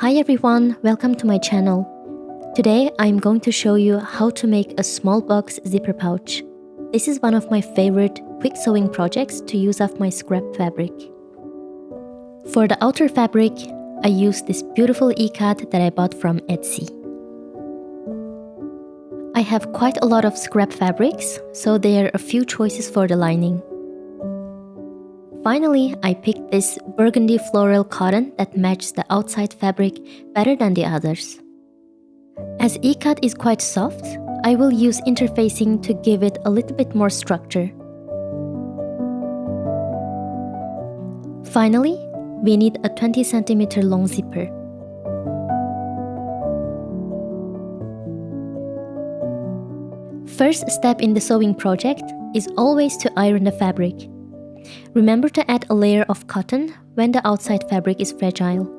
Hi everyone, welcome to my channel. Today I'm going to show you how to make a small box zipper pouch. This is one of my favorite quick sewing projects to use off my scrap fabric. For the outer fabric, I used this beautiful Ikat that I bought from Etsy. I have quite a lot of scrap fabrics, so there are a few choices for the lining. Finally, I picked this burgundy floral cotton that matches the outside fabric better than the others. As Ikat is quite soft, I will use interfacing to give it a little bit more structure. Finally, we need a 20 cm long zipper. First step in the sewing project is always to iron the fabric. Remember to add a layer of cotton when the outside fabric is fragile.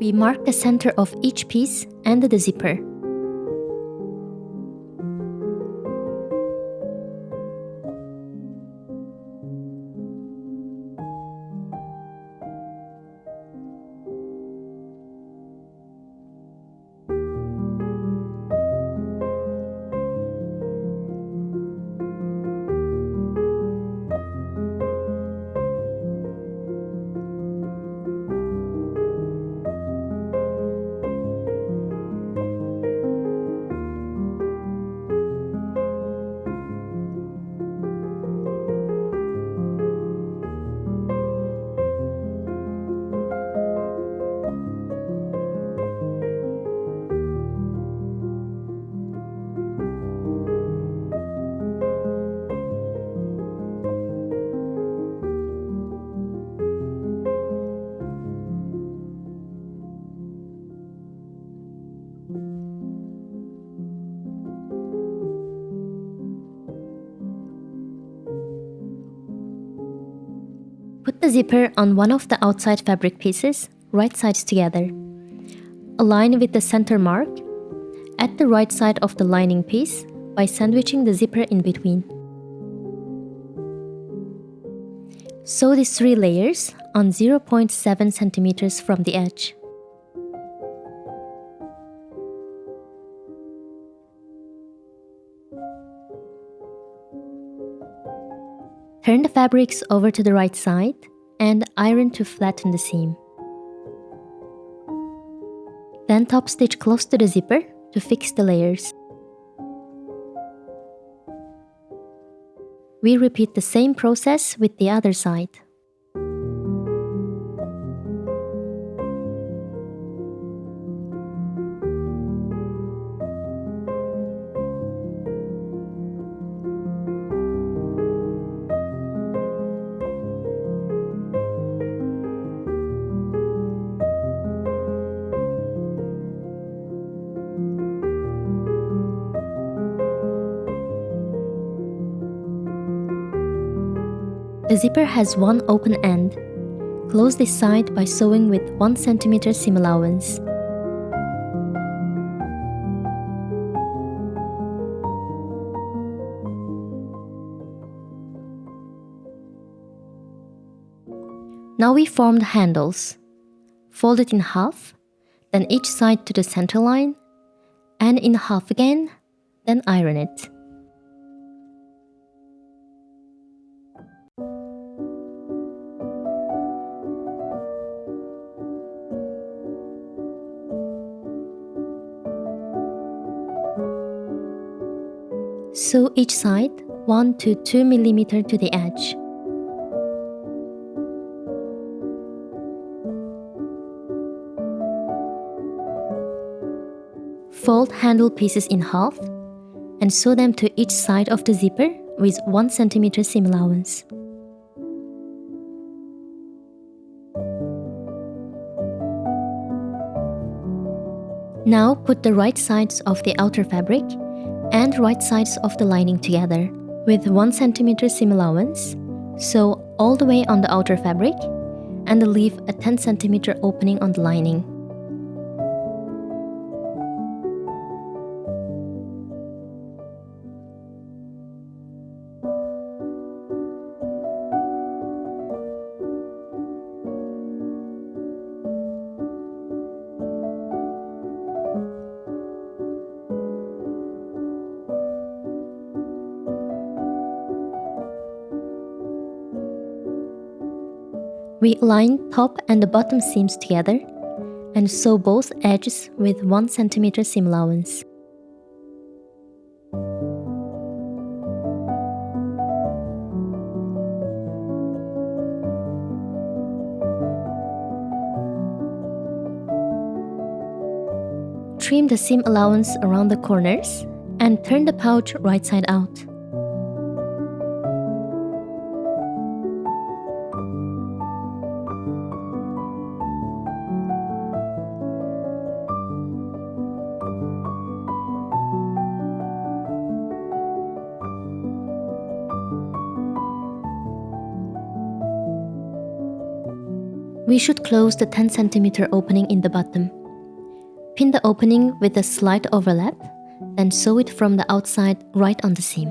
We mark the center of each piece and the zipper. the zipper on one of the outside fabric pieces, right sides together. Align with the center mark. Add the right side of the lining piece by sandwiching the zipper in between. Sew these 3 layers on 0.7 centimeters from the edge. Turn the fabrics over to the right side and iron to flatten the seam. Then top stitch close to the zipper to fix the layers. We repeat the same process with the other side. The zipper has one open end. Close this side by sewing with 1 cm seam allowance. Now we form the handles. Fold it in half, then each side to the center line, and in half again, then iron it. Sew each side 1 to 2 mm to the edge. Fold handle pieces in half and sew them to each side of the zipper with 1 cm seam allowance. Now put the right sides of the outer fabric and right sides of the lining together with 1 cm seam allowance. Sew all the way on the outer fabric and leave a 10 cm opening on the lining. We align top and the bottom seams together and sew both edges with 1 cm seam allowance. Trim the seam allowance around the corners and turn the pouch right side out. We should close the 10 cm opening in the bottom. Pin the opening with a slight overlap, then sew it from the outside right on the seam.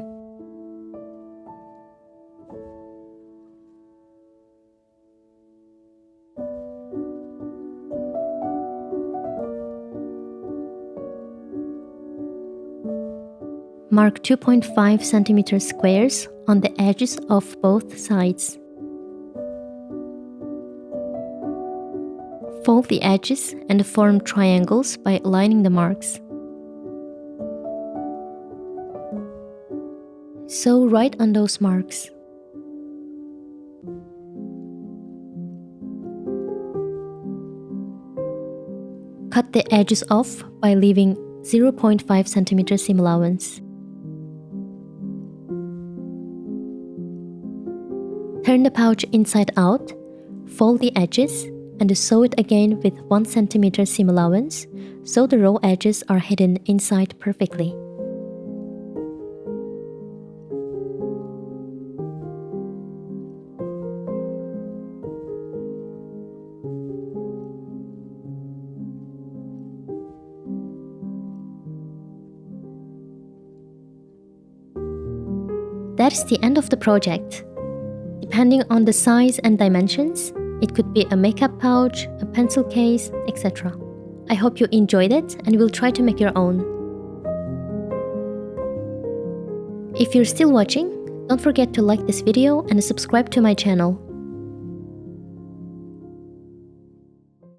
Mark 2.5 cm squares on the edges of both sides. Fold the edges and form triangles by aligning the marks. Sew right on those marks. Cut the edges off by leaving 0.5 cm seam allowance. Turn the pouch inside out, fold the edges, and sew it again with 1 cm seam allowance so the raw edges are hidden inside perfectly. That's the end of the project. Depending on the size and dimensions, it could be a makeup pouch, a pencil case, etc. I hope you enjoyed it and will try to make your own. If you're still watching, don't forget to like this video and subscribe to my channel.